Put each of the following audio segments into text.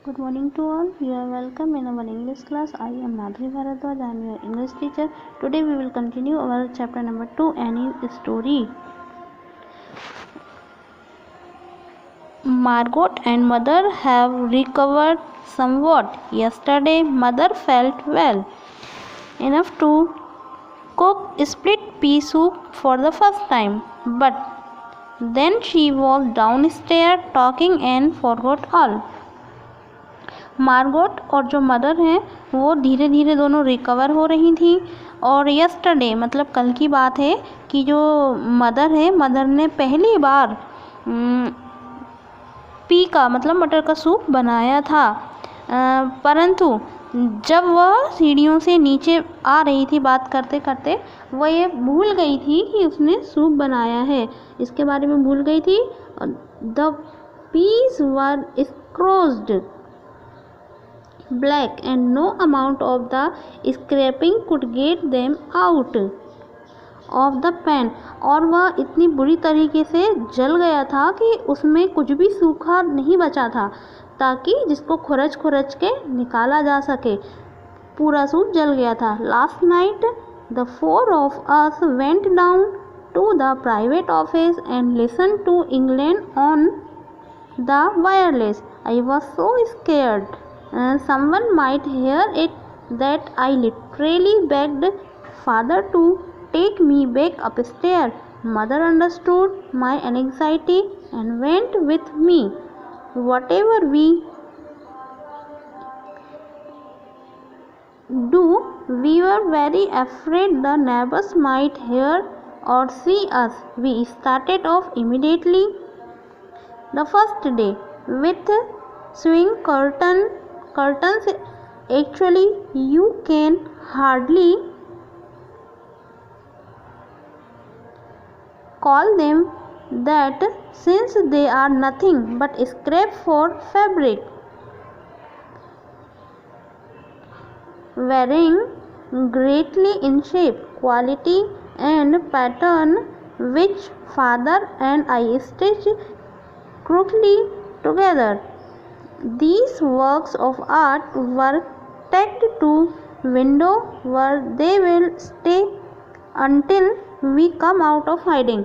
Good morning to all. You are welcome in our English class. I am Madhuri Bharadwaj. I am your English teacher. Today we will continue our chapter number 2, Annie's story. Margot and mother have recovered somewhat. Yesterday mother felt well enough to cook split pea soup for the first time, but then she was downstairs talking and forgot all. Margot और जो mother हैं वो धीरे धीरे दोनों recover हो रही थी। और यस्टरडे मतलब कल की बात है कि जो मदर है, मदर ने पहली बार पी का मतलब मटर का सूप बनाया था, परंतु जब वह सीढ़ियों से नीचे आ रही थी बात करते करते वह ये भूल गई थी कि उसने सूप बनाया है, इसके बारे में भूल गई थी। The piece were screwed black and no amount of the scraping could get them out of the pan, और वह इतनी बुरी तरीके से जल गया था कि उसमें कुछ भी सूखा नहीं बचा था ताकि जिसको खुरच खुरच के निकाला जा सके। पूरा सूप जल गया था। Last night the 4 of us went down to the private office and listened to England on the wireless. I was so scared someone might hear it that I literally begged father to take me back upstairs. Mother understood my anxiety and went with me. Whatever we do, we were very afraid the neighbors might hear or see us. We started off immediately the first day with swing curtains. Actually you can hardly call them that since they are nothing but scrap for fabric, varying greatly in shape, quality and pattern, which father and I stitched crookedly together. These works of art were tacked to window where they will stay until we come out of hiding.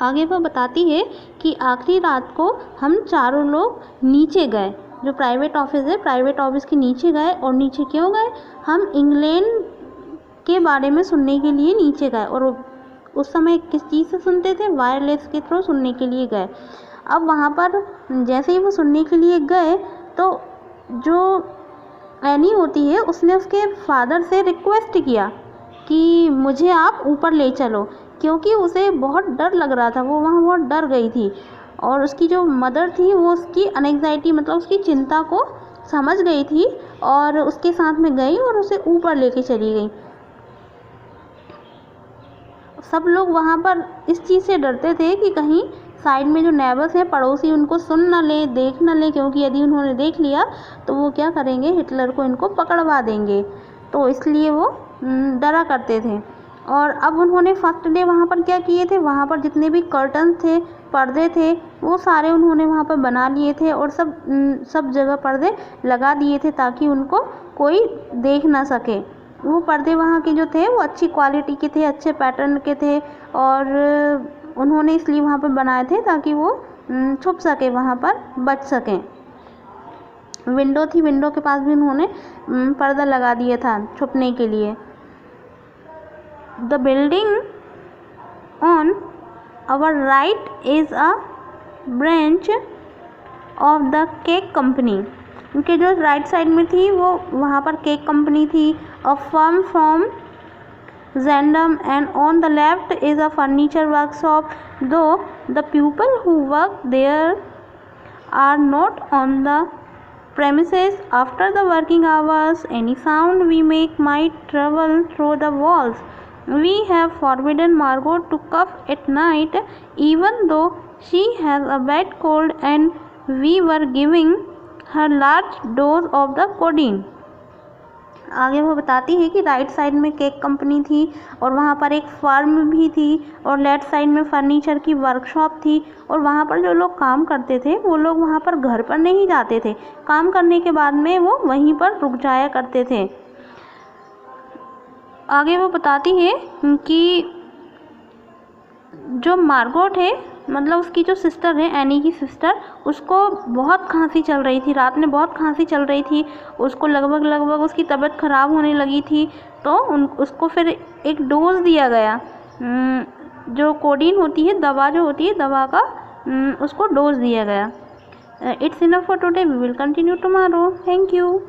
आगे वह बताती है कि आखिरी रात को हम चारों लोग नीचे गए, जो प्राइवेट ऑफिस है, प्राइवेट ऑफिस के नीचे गए। और नीचे क्यों गए? हम इंग्लैंड के बारे में सुनने के लिए नीचे गए। और उस समय किस चीज़ से सुनते थे? वायरलेस के थ्रू सुनने के लिए गए। अब वहाँ पर जैसे ही वो सुनने के लिए गए तो जो एनी होती है उसने उसके फादर से रिक्वेस्ट किया कि मुझे आप ऊपर ले चलो, क्योंकि उसे बहुत डर लग रहा था, वो वहाँ बहुत डर गई थी। और उसकी जो मदर थी वो उसकी एंग्जाइटी मतलब उसकी चिंता को समझ गई थी और उसके साथ में गई और उसे ऊपर लेके चली गई। सब लोग वहाँ पर इस चीज़ से डरते थे कि कहीं साइड में जो नेबर्स हैं, पड़ोसी, उनको सुन ना ले, देख ना ले, क्योंकि यदि उन्होंने देख लिया तो वो क्या करेंगे, हिटलर को इनको पकड़वा देंगे। तो इसलिए वो डरा करते थे। और अब उन्होंने फर्स्ट डे वहाँ पर क्या किए थे, वहाँ पर जितने भी कर्टन थे, पर्दे थे, वो सारे उन्होंने वहाँ पर बना लिए थे और सब जगह पर्दे लगा दिए थे ताकि उनको कोई देख ना सके। वो पर्दे वहाँ के जो थे वो अच्छी क्वालिटी के थे, अच्छे पैटर्न के थे और उन्होंने इसलिए वहाँ पर बनाए थे ताकि वो छुप सके, वहाँ पर बच सकें। विंडो थी, विंडो के पास भी उन्होंने पर्दा लगा दिया था छुपने के लिए। The building on our right is a branch of the cake company. उनके जो राइट साइड में थी वो वहाँ पर केक कंपनी थी। A firm from Zandam, and on the left is a furniture workshop, though the people who work there are not on the premises after the working hours. Any sound we make might travel through the walls. We have forbidden Margot to cough at night, even though she has a bad cold, and we were giving her large dose of the codeine. आगे वो बताती है कि right side में cake company थी और वहाँ पर एक फार्म भी थी और लेफ्ट साइड में फर्नीचर की वर्कशॉप थी और वहाँ पर जो लोग काम करते थे वो लोग वहाँ पर घर पर नहीं जाते थे, काम करने के बाद में वो वहीं पर रुक जाया करते थे। आगे वो बताती है कि जो मार्गोट है, मतलब उसकी जो सिस्टर है, एनी की सिस्टर, उसको बहुत खांसी चल रही थी, रात में बहुत खांसी चल रही थी, उसको लगभग उसकी तबीयत ख़राब होने लगी थी। तो उसको फिर एक डोज दिया गया, जो कोडीन होती है, दवा जो होती है, दवा का उसको डोज दिया गया। It's enough for today, we will continue tomorrow. Thank you.